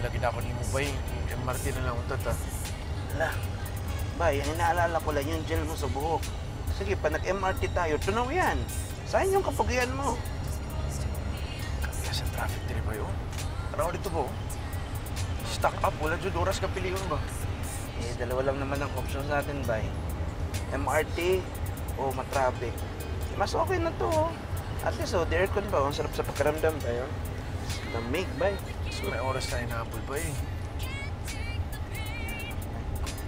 lagi na ako ni mo, bay. MRT na lang utot, ha? Ala, bay, ang inaalala ko lang yung gel mo sa buhok. Sige, pa nag-MRT tayo, tunaw yan. Saan yung kapugian mo? Kaya sa traffic din ba yun? Tara dito ba? Stock up, wala dyan oras ka piliyon ba? Eh, dalawa lang naman ang options natin, bay. MRT o matraffic. Mas okay na to, oh. At least, oh, the aircon ba? Ang sarap sa pakiramdam, bay, oh. Lamig, bay. So, may oras na inaabol ba, eh?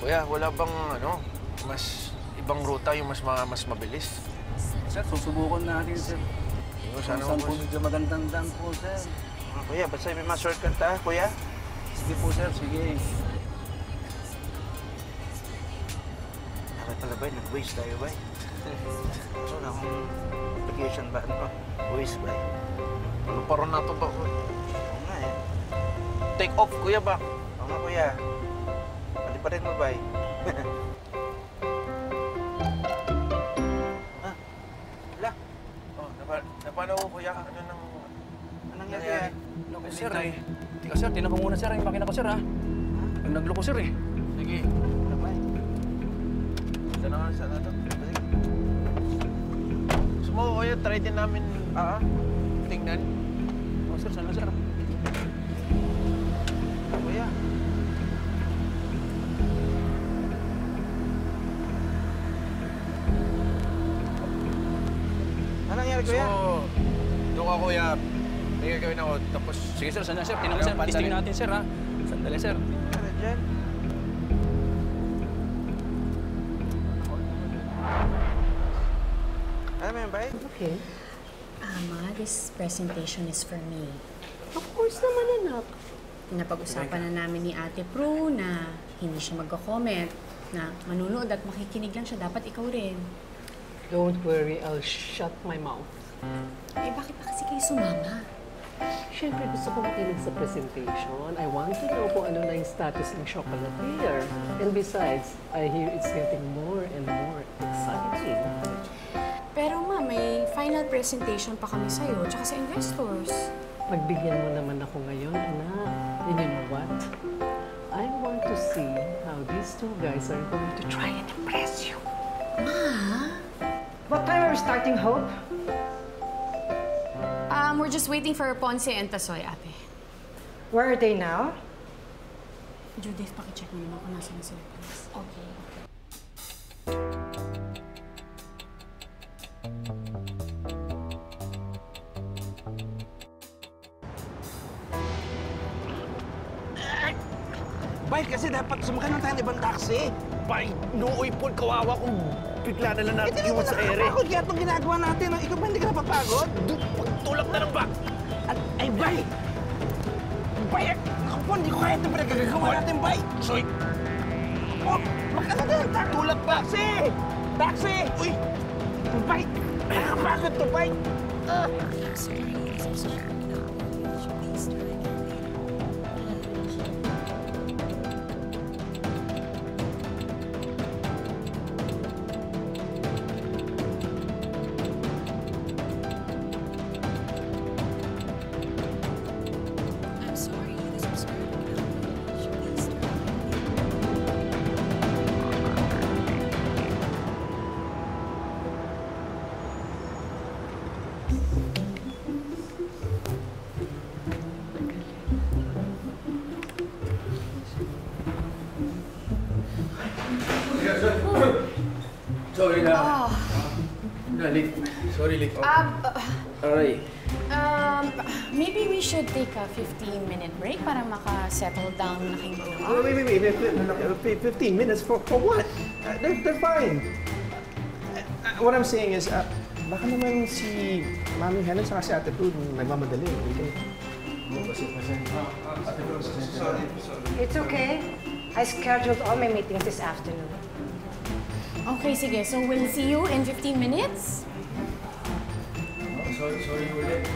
Kuya, wala bang, ano, mas ibang ruta yung mas mabilis? Sir, susubukan natin, sir. Sana saan po medyo magandang daan po, sir. Kuya, basta may mga shortcut, ha, kuya? Sige po, sir. Sige. Bakit pala, bay? Nag-waste tayo, bay. So, na akong application ba? Ano? Waste, bay. Ano parang nato ba? Oo nga, eh. Take off, kuya ba? Oo nga, kuya. Paliparin mo, bay. Ah, wala. Oh, napano ko, kuya? Ano nang... Anong nangyari? Loko, sir, eh. Tika, sir. Tinan ko muna, sir. Yung makina ko, sir, ha? Nagloko, sir, eh. Sige. Ano, bay? Ito na nga sa nato. Gusto mo, kuya, try din namin, tingnan. Oh, sir, saan na, sir? Kuya. Anong nangyari, kuya? So, doon ka, kuya. May gagawin ako, tapos... Sige, sir. Saan na, sir? Tinan ko, sir. Testing natin, sir, ha? Sandali, sir. Ano dyan? Ano mo yun, bay? Okay. Ama, this presentation is for me. Of course naman, anak. Napag-usapan na namin ni Ate Prue na hindi siya magko-comment, na manunood at makikinig lang siya. Dapat ikaw rin. Don't worry, I'll shut my mouth. Eh, bakit pa kasi kayo sumama? Siyempre, gusto ko makinig sa presentation. I want to know kung ano na yung status ng Chocolatier. And besides, I hear it's getting more and more exciting. Pero ma, may final presentation pa kami sa'yo, tsaka sa investors. Pagbigyan mo naman ako ngayon, anak. And you know what? I want to see how these two guys are going to try and impress you. Ma? What time are we starting, Hope? We're just waiting for Ponce and Tasoy, ate. Where are they now? Judith, pakicheck mo naman kung nasaan na sila, please. Okay. Bay, kasi dapat sumakay ng tayo ng ibang taxi. Bay, nooy po, kawawa kung bigla na lang natin iwan sa ere. Nakakapagod kaya itong ginagawa natin. Ikaw ba hindi ka napapagod? Pagtulak na lang ba? Ay, bay! Bay, ako po, hindi ko kaya ito pinagagagawa natin, bay! Soy! Oh, magkano din? Tulak ba? Taxi! Taxi! Uy! Bay! Nakakapagod to, bay! Sorry na. Late. Sorry, late. Alright. Maybe we should take a 15-minute break para maka-settle down na kayong dalawa. Wait. 15 minutes for what? They're fine. What I'm saying is, baka naman si Mami Helen sa si Ate Prue nagmamadali. Sorry. It's okay. I scheduled all my meetings this afternoon. Okay, sige. So we'll see you in 15 minutes? Sorry ulit.